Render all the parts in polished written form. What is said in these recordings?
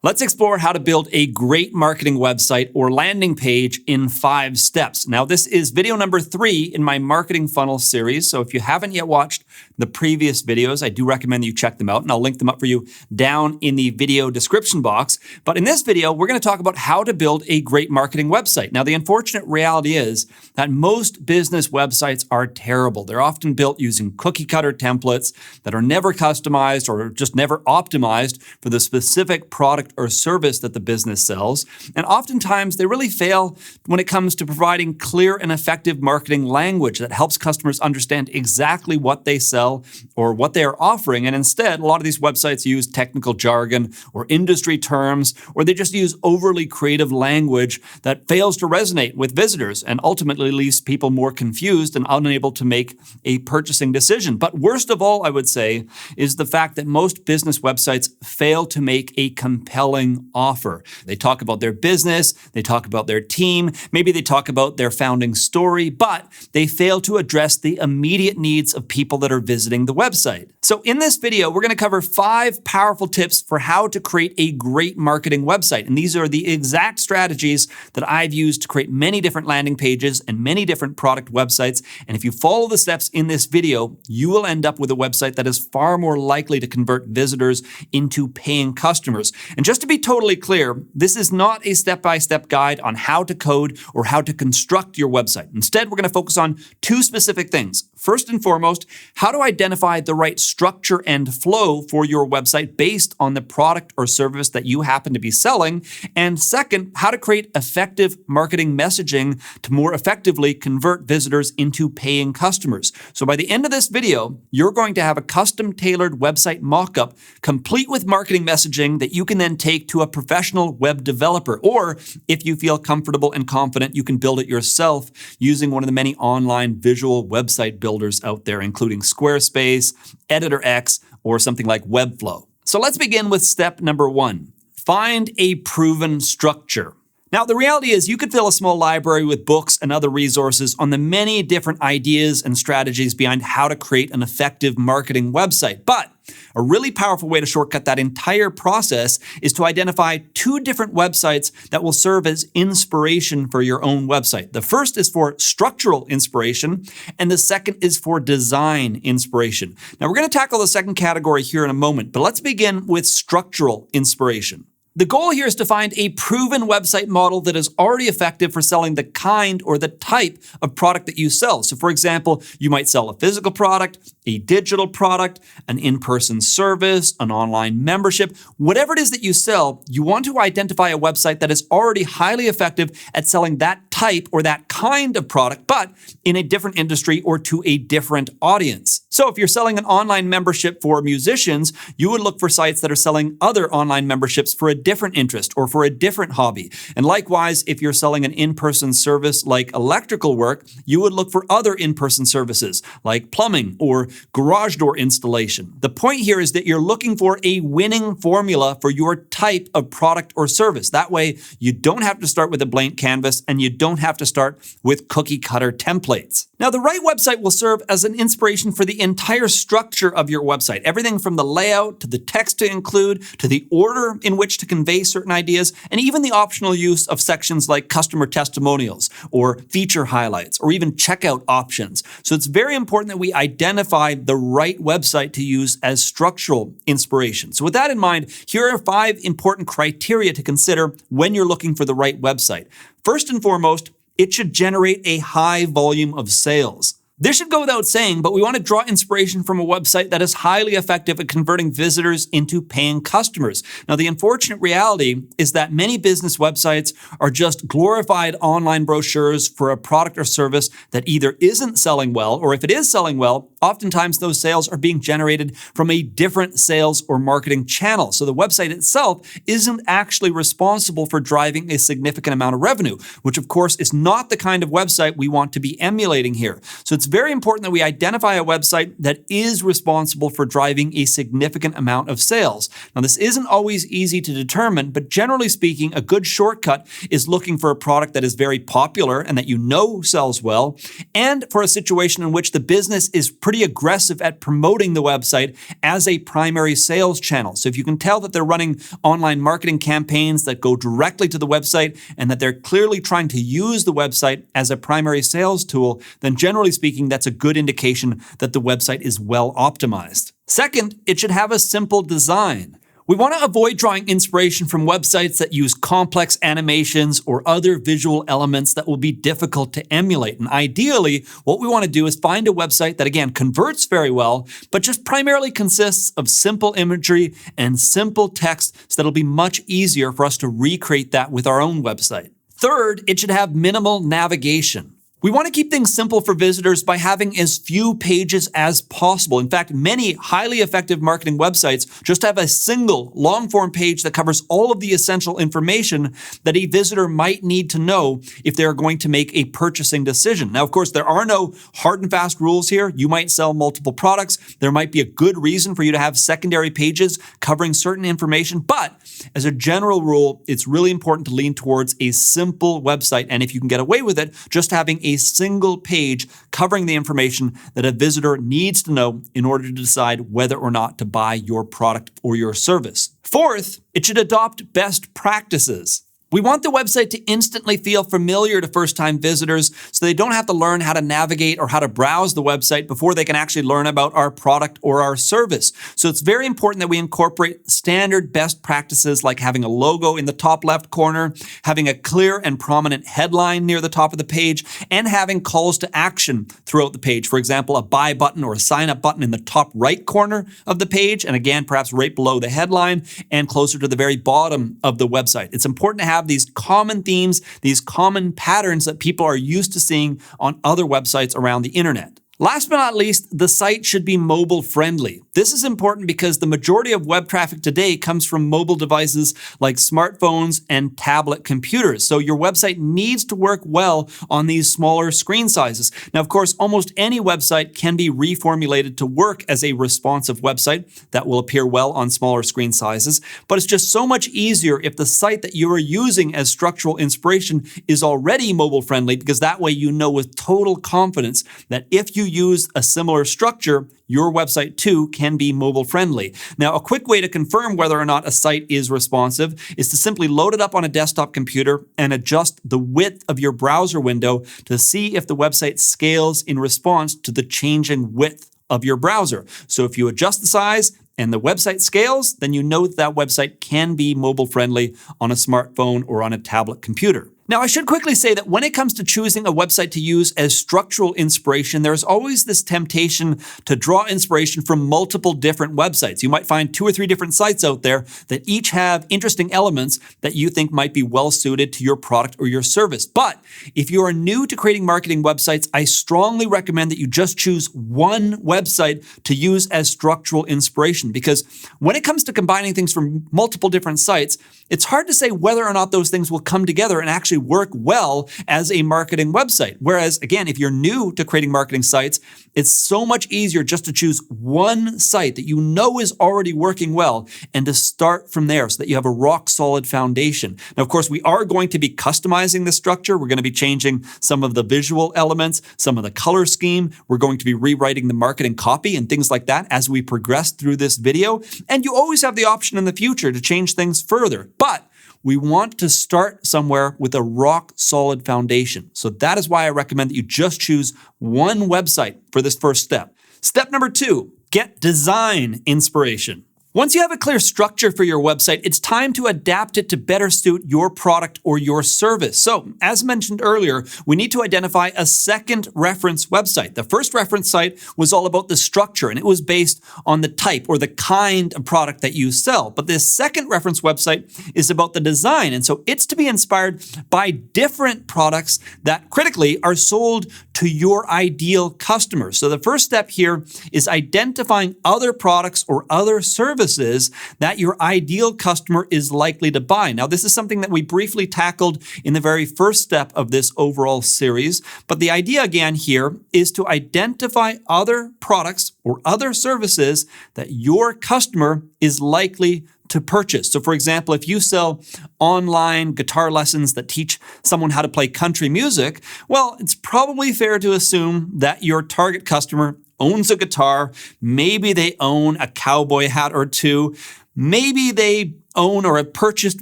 Let's explore how to build a great marketing website or landing page in 5 steps. Now, this is video number 3 in my marketing funnel series. So if you haven't yet watched the previous videos, I do recommend that you check them out, and I'll link them up for you down in the video description box. But in this video, we're going to talk about how to build a great marketing website. Now, the unfortunate reality is that most business websites are terrible. They're often built using cookie cutter templates that are never customized or just never optimized for the specific product or service that the business sells. And oftentimes they really fail when it comes to providing clear and effective marketing language that helps customers understand exactly what they sell or what they are offering. And instead, a lot of these websites use technical jargon or industry terms, or they just use overly creative language that fails to resonate with visitors and ultimately leaves people more confused and unable to make a purchasing decision. But worst of all, I would say, is the fact that most business websites fail to make a compelling offer. They talk about their business, they talk about their team, maybe they talk about their founding story, but they fail to address the immediate needs of people that are visiting the website. So in this video, we're going to cover 5 powerful tips for how to create a great marketing website. And these are the exact strategies that I've used to create many different landing pages and many different product websites. And if you follow the steps in this video, you will end up with a website that is far more likely to convert visitors into paying customers. And just to be totally clear, this is not a step-by-step guide on how to code or how to construct your website. Instead, we're going to focus on 2 specific things. First and foremost, how to identify the right structure and flow for your website based on the product or service that you happen to be selling. And second, how to create effective marketing messaging to more effectively convert visitors into paying customers. So by the end of this video, you're going to have a custom-tailored website mockup complete with marketing messaging that you can then take to a professional web developer. Or if you feel comfortable and confident, you can build it yourself using one of the many online visual website builders out there, including Squarespace, Editor X, or something like Webflow. So let's begin with step number 1. Find a proven structure. Now, the reality is you could fill a small library with books and other resources on the many different ideas and strategies behind how to create an effective marketing website. But a really powerful way to shortcut that entire process is to identify 2 different websites that will serve as inspiration for your own website. The first is for structural inspiration, and the second is for design inspiration. Now, we're going to tackle the second category here in a moment, but let's begin with structural inspiration. The goal here is to find a proven website model that is already effective for selling the kind or the type of product that you sell. So for example, you might sell a physical product, a digital product, an in-person service, an online membership. Whatever it is that you sell, you want to identify a website that is already highly effective at selling that type or that kind of product, but in a different industry or to a different audience. So if you're selling an online membership for musicians, you would look for sites that are selling other online memberships for a different interest or for a different hobby. And likewise, if you're selling an in-person service like electrical work, you would look for other in-person services like plumbing or garage door installation. The point here is that you're looking for a winning formula for your type of product or service. That way, you don't have to start with a blank canvas and you don't have to start with cookie cutter templates. Now, the right website will serve as an inspiration for the entire structure of your website. Everything from the layout to the text to include, to the order in which to convey certain ideas, and even the optional use of sections like customer testimonials or feature highlights or even checkout options. So it's very important that we identify the right website to use as structural inspiration. So with that in mind, here are 5 important criteria to consider when you're looking for the right website. First and foremost, it should generate a high volume of sales. This should go without saying, but we want to draw inspiration from a website that is highly effective at converting visitors into paying customers. Now, the unfortunate reality is that many business websites are just glorified online brochures for a product or service that either isn't selling well, or if it is selling well, oftentimes those sales are being generated from a different sales or marketing channel. So the website itself isn't actually responsible for driving a significant amount of revenue, which of course is not the kind of website we want to be emulating here. So it's very important that we identify a website that is responsible for driving a significant amount of sales. Now, this isn't always easy to determine, but generally speaking, a good shortcut is looking for a product that is very popular and that you know sells well, and for a situation in which the business is pretty aggressive at promoting the website as a primary sales channel. So if you can tell that they're running online marketing campaigns that go directly to the website and that they're clearly trying to use the website as a primary sales tool, then generally speaking, that's a good indication that the website is well optimized. Second, it should have a simple design. We want to avoid drawing inspiration from websites that use complex animations or other visual elements that will be difficult to emulate. And ideally, what we want to do is find a website that, again, converts very well, but just primarily consists of simple imagery and simple text so that it'll be much easier for us to recreate that with our own website. Third, it should have minimal navigation. We want to keep things simple for visitors by having as few pages as possible. In fact, many highly effective marketing websites just have a single long-form page that covers all of the essential information that a visitor might need to know if they're going to make a purchasing decision. Now, of course, there are no hard and fast rules here. You might sell multiple products. There might be a good reason for you to have secondary pages covering certain information, but as a general rule, it's really important to lean towards a simple website, and if you can get away with it, just having a single page covering the information that a visitor needs to know in order to decide whether or not to buy your product or your service. Fourth, it should adopt best practices. We want the website to instantly feel familiar to first-time visitors so they don't have to learn how to navigate or how to browse the website before they can actually learn about our product or our service. So it's very important that we incorporate standard best practices like having a logo in the top left corner, having a clear and prominent headline near the top of the page, and having calls to action throughout the page. For example, a buy button or a sign up button in the top right corner of the page, and again, perhaps right below the headline and closer to the very bottom of the website. It's important to have these common themes, these common patterns that people are used to seeing on other websites around the internet. Last but not least, the site should be mobile friendly. This is important because the majority of web traffic today comes from mobile devices like smartphones and tablet computers. So your website needs to work well on these smaller screen sizes. Now, of course, almost any website can be reformulated to work as a responsive website that will appear well on smaller screen sizes, but it's just so much easier if the site that you are using as structural inspiration is already mobile friendly, because that way you know with total confidence that if you use a similar structure, your website too can be mobile friendly. Now, a quick way to confirm whether or not a site is responsive is to simply load it up on a desktop computer and adjust the width of your browser window to see if the website scales in response to the changing width of your browser. So if you adjust the size and the website scales, then you know that website can be mobile friendly on a smartphone or on a tablet computer. Now, I should quickly say that when it comes to choosing a website to use as structural inspiration, there's always this temptation to draw inspiration from multiple different websites. You might find 2 or 3 different sites out there that each have interesting elements that you think might be well suited to your product or your service. But if you are new to creating marketing websites, I strongly recommend that you just choose one website to use as structural inspiration, because when it comes to combining things from multiple different sites, it's hard to say whether or not those things will come together and actually work well as a marketing website. Whereas, again, if you're new to creating marketing sites, it's so much easier just to choose one site that you know is already working well and to start from there so that you have a rock solid foundation. Now, of course, we are going to be customizing the structure. We're going to be changing some of the visual elements, some of the color scheme. We're going to be rewriting the marketing copy and things like that as we progress through this video. And you always have the option in the future to change things further. But we want to start somewhere with a rock solid foundation. So that is why I recommend that you just choose one website for this first step. Step number 2, get design inspiration. Once you have a clear structure for your website, it's time to adapt it to better suit your product or your service. So, as mentioned earlier, we need to identify a second reference website. The first reference site was all about the structure, and it was based on the type or the kind of product that you sell. But this second reference website is about the design, and so it's to be inspired by different products that critically are sold to your ideal customers. So the first step here is identifying other products or other services services that your ideal customer is likely to buy. Now, this is something that we briefly tackled in the very first step of this overall series, but the idea again here is to identify other products or other services that your customer is likely to purchase. So for example, if you sell online guitar lessons that teach someone how to play country music, well, it's probably fair to assume that your target customer owns a guitar. Maybe they own a cowboy hat or two. Maybe they own or have purchased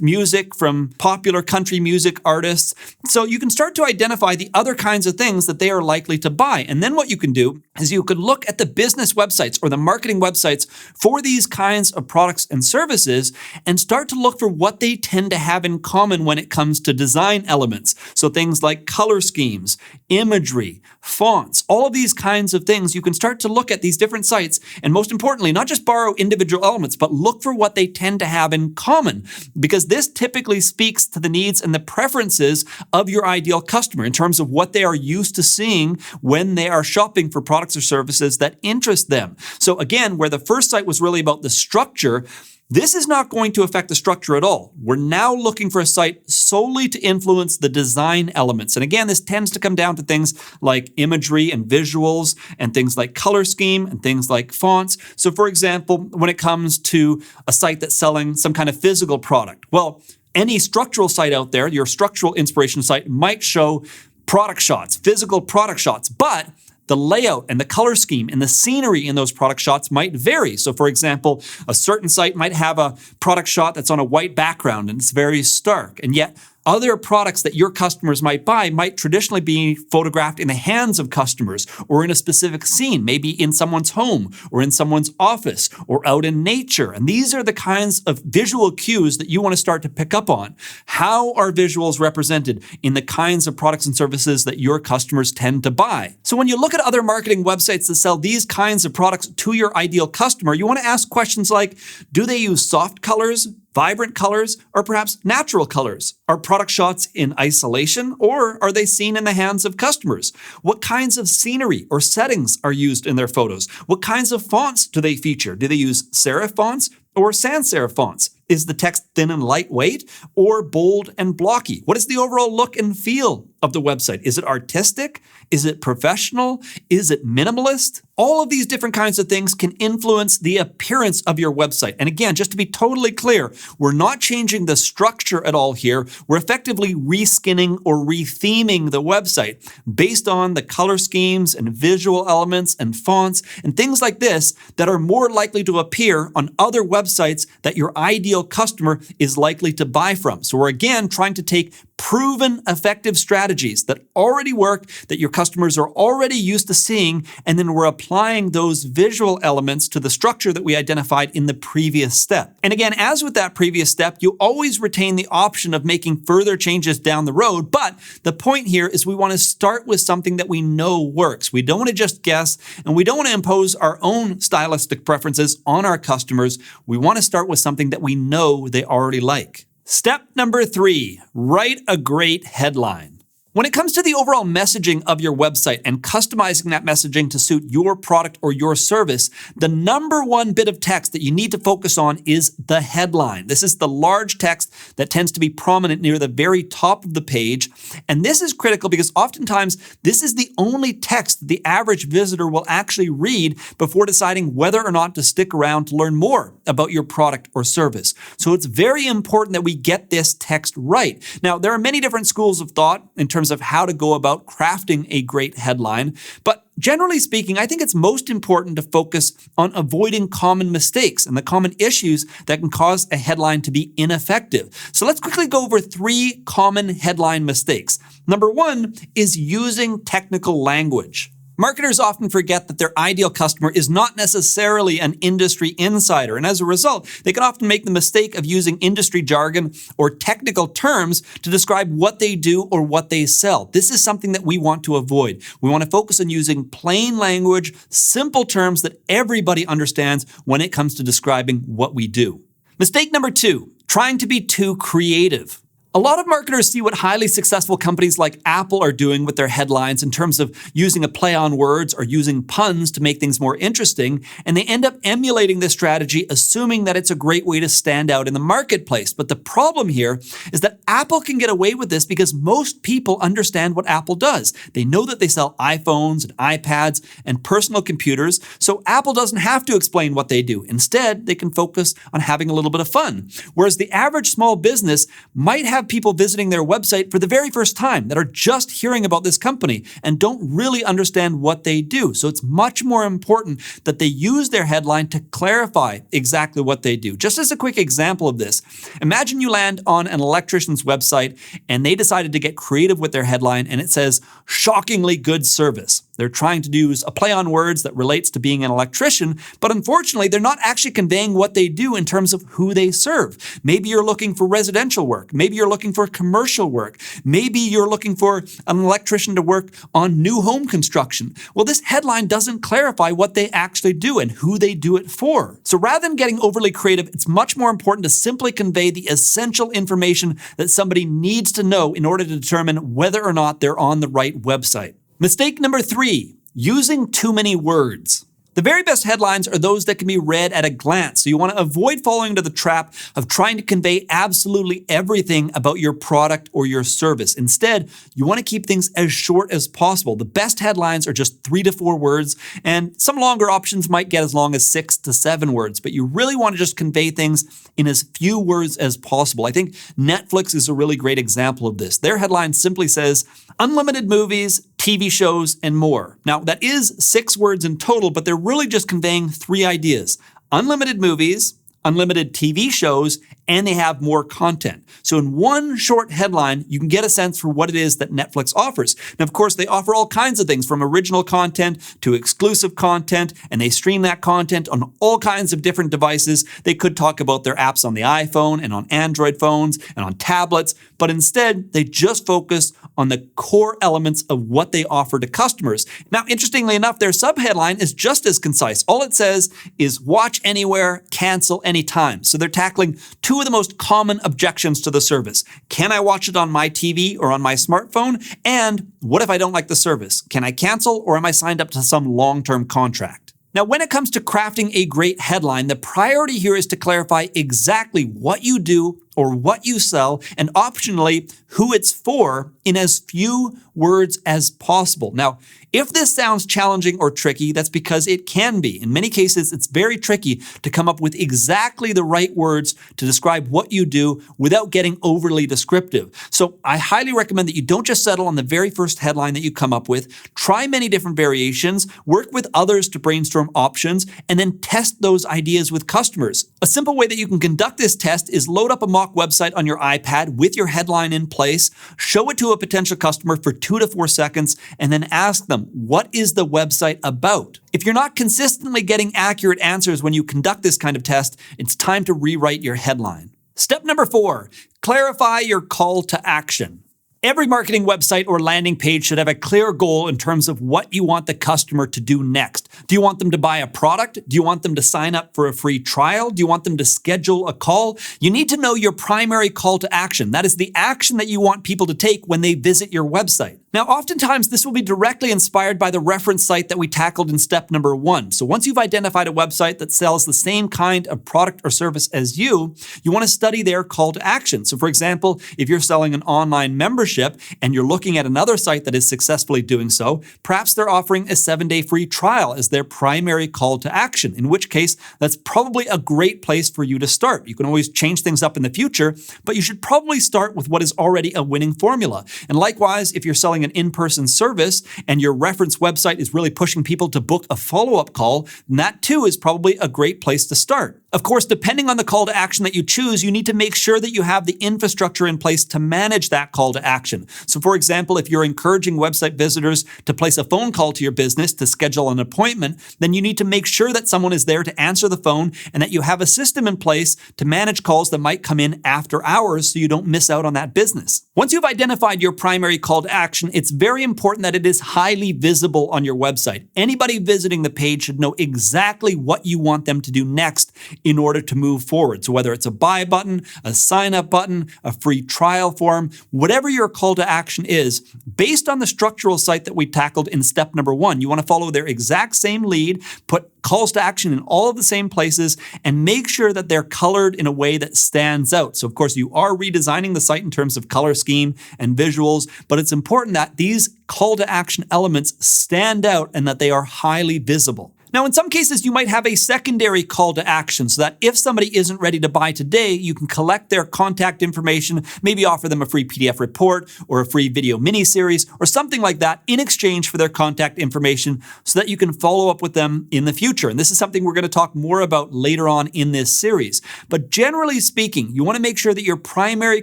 music from popular country music artists. So you can start to identify the other kinds of things that they are likely to buy. And then what you can do is you could look at the business websites or the marketing websites for these kinds of products and services and start to look for what they tend to have in common when it comes to design elements. So things like color schemes, imagery, fonts, all of these kinds of things. You can start to look at these different sites and most importantly, not just borrow individual elements, but look for what they tend to have in common, because this typically speaks to the needs and the preferences of your ideal customer in terms of what they are used to seeing when they are shopping for products or services that interest them. So again, where the first site was really about the structure, this is not going to affect the structure at all. We're now looking for a site solely to influence the design elements. And again, this tends to come down to things like imagery and visuals and things like color scheme and things like fonts. So for example, when it comes to a site that's selling some kind of physical product, well, any structural site out there, your structural inspiration site might show product shots, physical product shots, but the layout and the color scheme and the scenery in those product shots might vary. So for example, a certain site might have a product shot that's on a white background and it's very stark. And yet other products that your customers might buy might traditionally be photographed in the hands of customers or in a specific scene, maybe in someone's home or in someone's office or out in nature. And these are the kinds of visual cues that you want to start to pick up on. How are visuals represented in the kinds of products and services that your customers tend to buy? So when you look at other marketing websites that sell these kinds of products to your ideal customer, you want to ask questions like, do they use soft colors, vibrant colors, or perhaps natural colors? Are product shots in isolation, or are they seen in the hands of customers? What kinds of scenery or settings are used in their photos? What kinds of fonts do they feature? Do they use serif fonts or sans serif fonts? Is the text thin and lightweight or bold and blocky? What is the overall look and feel of the website? Is it artistic? Is it professional? Is it minimalist? All of these different kinds of things can influence the appearance of your website. And again, just to be totally clear, we're not changing the structure at all here. We're effectively reskinning or retheming the website based on the color schemes and visual elements and fonts and things like this that are more likely to appear on other websites that your ideal customer is likely to buy from. So we're again trying to take proven effective strategies that already work, that your customers are already used to seeing, and then we're applying those visual elements to the structure that we identified in the previous step. And again, as with that previous step, you always retain the option of making further changes down the road, but the point here is we want to start with something that we know works. We don't want to just guess, and we don't want to impose our own stylistic preferences on our customers. We want to start with something that we know they already like. Step number 3, write a great headline. When it comes to the overall messaging of your website and customizing that messaging to suit your product or your service, the number one bit of text that you need to focus on is the headline. This is the large text that tends to be prominent near the very top of the page. And this is critical because oftentimes this is the only text that the average visitor will actually read before deciding whether or not to stick around to learn more about your product or service. So it's very important that we get this text right. Now, there are many different schools of thought in terms of how to go about crafting a great headline, but generally speaking, I think it's most important to focus on avoiding common mistakes and the common issues that can cause a headline to be ineffective. So let's quickly go over 3 common headline mistakes. Number 1 is using technical language. Marketers often forget that their ideal customer is not necessarily an industry insider, and as a result, they can often make the mistake of using industry jargon or technical terms to describe what they do or what they sell. This is something that we want to avoid. We want to focus on using plain language, simple terms that everybody understands when it comes to describing what we do. Mistake number 2, trying to be too creative. A lot of marketers see what highly successful companies like Apple are doing with their headlines in terms of using a play on words or using puns to make things more interesting, and they end up emulating this strategy, assuming that it's a great way to stand out in the marketplace. But the problem here is that Apple can get away with this because most people understand what Apple does. They know that they sell iPhones and iPads and personal computers, so Apple doesn't have to explain what they do. Instead, they can focus on having a little bit of fun. Whereas the average small business might have people visiting their website for the very first time that are just hearing about this company and don't really understand what they do. So it's much more important that they use their headline to clarify exactly what they do. Just as a quick example of this, imagine you land on an electrician's website and they decided to get creative with their headline and it says, "Shockingly good service." They're trying to use a play on words that relates to being an electrician, but unfortunately, they're not actually conveying what they do in terms of who they serve. Maybe you're looking for residential work. Maybe you're looking for commercial work. Maybe you're looking for an electrician to work on new home construction. Well, this headline doesn't clarify what they actually do and who they do it for. So rather than getting overly creative, it's much more important to simply convey the essential information that somebody needs to know in order to determine whether or not they're on the right website. Mistake number 3, using too many words. The very best headlines are those that can be read at a glance, so you want to avoid falling into the trap of trying to convey absolutely everything about your product or your service. Instead, you want to keep things as short as possible. The best headlines are just 3 to 4 words, and some longer options might get as long as 6 to 7 words, but you really want to just convey things in as few words as possible. I think Netflix is a really great example of this. Their headline simply says, "Unlimited movies, TV shows, and more." Now, that is 6 words in total, but they're really just conveying 3 ideas: unlimited movies, unlimited TV shows, and they have more content. So in one short headline, you can get a sense for what it is that Netflix offers. Now, of course, they offer all kinds of things from original content to exclusive content, and they stream that content on all kinds of different devices. They could talk about their apps on the iPhone and on Android phones and on tablets, but instead, they just focus on the core elements of what they offer to customers. Now, interestingly enough, their subheadline is just as concise. All it says is watch anywhere, cancel anytime. So they're tackling 2 of the most common objections to the service. Can I watch it on my TV or on my smartphone? And what if I don't like the service? Can I cancel, or am I signed up to some long-term contract? Now, when it comes to crafting a great headline, the priority here is to clarify exactly what you do or what you sell, and optionally, who it's for in as few words as possible. Now, if this sounds challenging or tricky, that's because it can be. In many cases, it's very tricky to come up with exactly the right words to describe what you do without getting overly descriptive. So I highly recommend that you don't just settle on the very first headline that you come up with. Try many different variations, work with others to brainstorm options, and then test those ideas with customers. A simple way that you can conduct this test is load up a mock website on your iPad with your headline in place, show it to a potential customer for 2 to 4 seconds, and then ask them, what is the website about? If you're not consistently getting accurate answers when you conduct this kind of test, it's time to rewrite your headline. Step number 4, clarify your call to action. Every marketing website or landing page should have a clear goal in terms of what you want the customer to do next. Do you want them to buy a product? Do you want them to sign up for a free trial? Do you want them to schedule a call? You need to know your primary call to action. That is the action that you want people to take when they visit your website. Now, oftentimes this will be directly inspired by the reference site that we tackled in step number 1. So once you've identified a website that sells the same kind of product or service as you want to study their call to action. So for example, if you're selling an online membership and you're looking at another site that is successfully doing so, perhaps they're offering a 7-day free trial as their primary call to action, in which case that's probably a great place for you to start. You can always change things up in the future, but you should probably start with what is already a winning formula. And likewise, if you're selling an in-person service and your reference website is really pushing people to book a follow-up call, then that too is probably a great place to start. Of course, depending on the call to action that you choose, you need to make sure that you have the infrastructure in place to manage that call to action. So for example, if you're encouraging website visitors to place a phone call to your business to schedule an appointment, then you need to make sure that someone is there to answer the phone and that you have a system in place to manage calls that might come in after hours so you don't miss out on that business. Once you've identified your primary call to action, it's very important that it is highly visible on your website. Anybody visiting the page should know exactly what you want them to do next in order to move forward. So whether it's a buy button, a sign up button, a free trial form, whatever your call to action is, based on the structural site that we tackled in step number 1, you want to follow their exact same lead, put calls to action in all of the same places, and make sure that they're colored in a way that stands out. So of course you are redesigning the site in terms of color scheme and visuals, but it's important that these call to action elements stand out and that they are highly visible. Now, in some cases, you might have a secondary call to action so that if somebody isn't ready to buy today, you can collect their contact information, maybe offer them a free PDF report or a free video mini-series or something like that in exchange for their contact information so that you can follow up with them in the future. And this is something we're going to talk more about later on in this series. But generally speaking, you want to make sure that your primary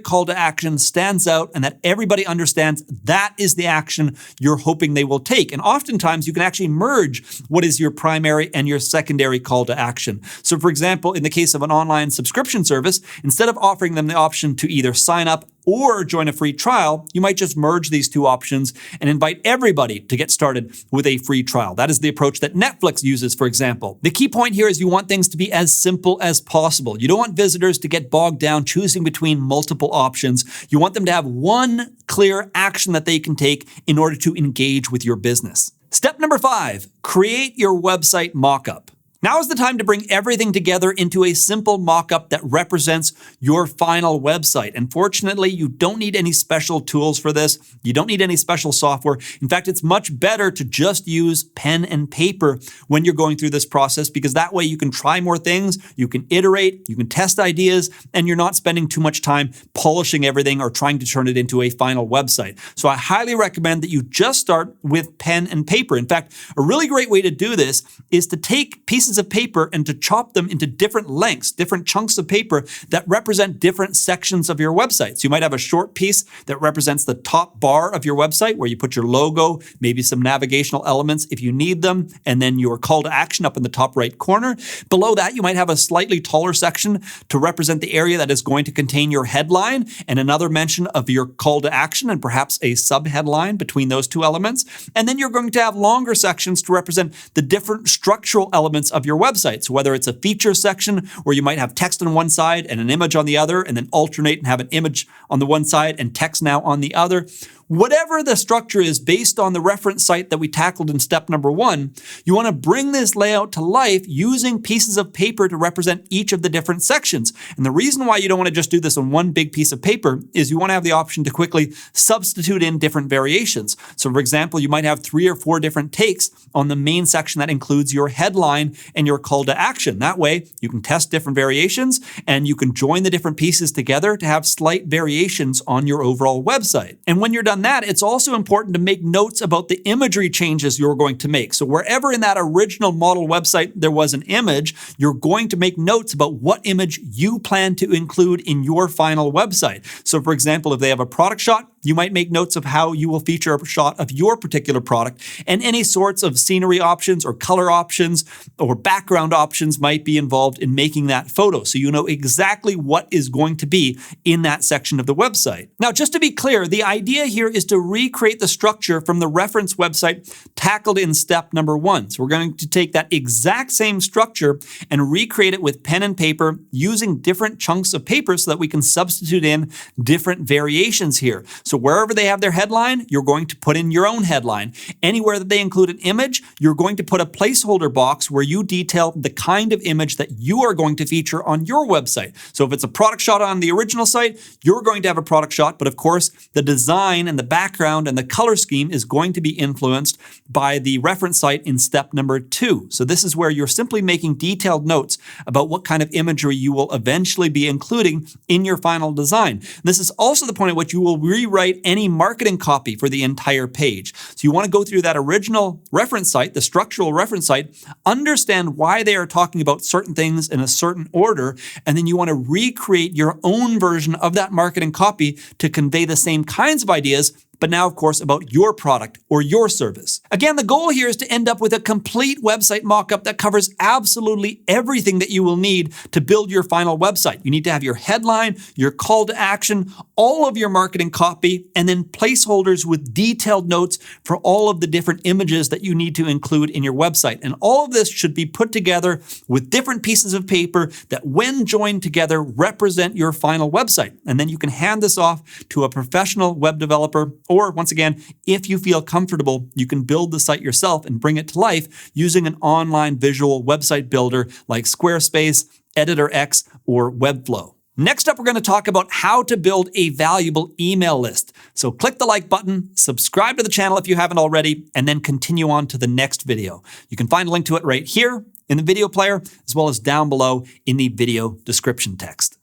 call to action stands out and that everybody understands that is the action you're hoping they will take. And oftentimes, you can actually merge what is your primary and your secondary call to action. So for example, in the case of an online subscription service, instead of offering them the option to either sign up or join a free trial, you might just merge these two options and invite everybody to get started with a free trial. That is the approach that Netflix uses, for example. The key point here is you want things to be as simple as possible. You don't want visitors to get bogged down choosing between multiple options. You want them to have one clear action that they can take in order to engage with your business. Step number 5, create your website mockup. Now is the time to bring everything together into a simple mockup that represents your final website. And fortunately, you don't need any special tools for this. You don't need any special software. In fact, it's much better to just use pen and paper when you're going through this process because that way you can try more things, you can iterate, you can test ideas, and you're not spending too much time polishing everything or trying to turn it into a final website. So I highly recommend that you just start with pen and paper. In fact, a really great way to do this is to take pieces of paper and to chop them into different lengths, different chunks of paper that represent different sections of your website. So you might have a short piece that represents the top bar of your website where you put your logo, maybe some navigational elements if you need them, and then your call to action up in the top right corner. Below that, you might have a slightly taller section to represent the area that is going to contain your headline and another mention of your call to action and perhaps a sub-headline between those two elements. And then you're going to have longer sections to represent the different structural elements of your website. So whether it's a feature section where you might have text on one side and an image on the other, and then alternate and have an image on the one side and text now on the other. Whatever the structure is based on the reference site that we tackled in step number 1, you want to bring this layout to life using pieces of paper to represent each of the different sections. And the reason why you don't want to just do this on one big piece of paper is you want to have the option to quickly substitute in different variations. So for example, you might have 3 or 4 different takes on the main section that includes your headline and your call to action. That way, you can test different variations and you can join the different pieces together to have slight variations on your overall website. And when you're done that, it's also important to make notes about the imagery changes you're going to make. So wherever in that original model website there was an image, you're going to make notes about what image you plan to include in your final website. So for example, if they have a product shot, you might make notes of how you will feature a shot of your particular product, and any sorts of scenery options or color options or background options might be involved in making that photo. So you know exactly what is going to be in that section of the website. Now, just to be clear, the idea here is to recreate the structure from the reference website tackled in step number 1. So we're going to take that exact same structure and recreate it with pen and paper using different chunks of paper so that we can substitute in different variations here. So wherever they have their headline, you're going to put in your own headline. Anywhere that they include an image, you're going to put a placeholder box where you detail the kind of image that you are going to feature on your website. So if it's a product shot on the original site, you're going to have a product shot, but of course, the design and the background and the color scheme is going to be influenced by the reference site in step number 2. So this is where you're simply making detailed notes about what kind of imagery you will eventually be including in your final design. This is also the point at which you will rewrite any marketing copy for the entire page. So you want to go through that original reference site, the structural reference site, understand why they are talking about certain things in a certain order, and then you want to recreate your own version of that marketing copy to convey the same kinds of ideas but now, of course, about your product or your service. Again, the goal here is to end up with a complete website mockup that covers absolutely everything that you will need to build your final website. You need to have your headline, your call to action, all of your marketing copy, and then placeholders with detailed notes for all of the different images that you need to include in your website. And all of this should be put together with different pieces of paper that, when joined together, represent your final website. And then you can hand this off to a professional web developer, or once again, if you feel comfortable, you can build the site yourself and bring it to life using an online visual website builder like Squarespace, EditorX, or Webflow. Next up, we're going to talk about how to build a valuable email list. So click the like button, subscribe to the channel if you haven't already, and then continue on to the next video. You can find a link to it right here in the video player, as well as down below in the video description text.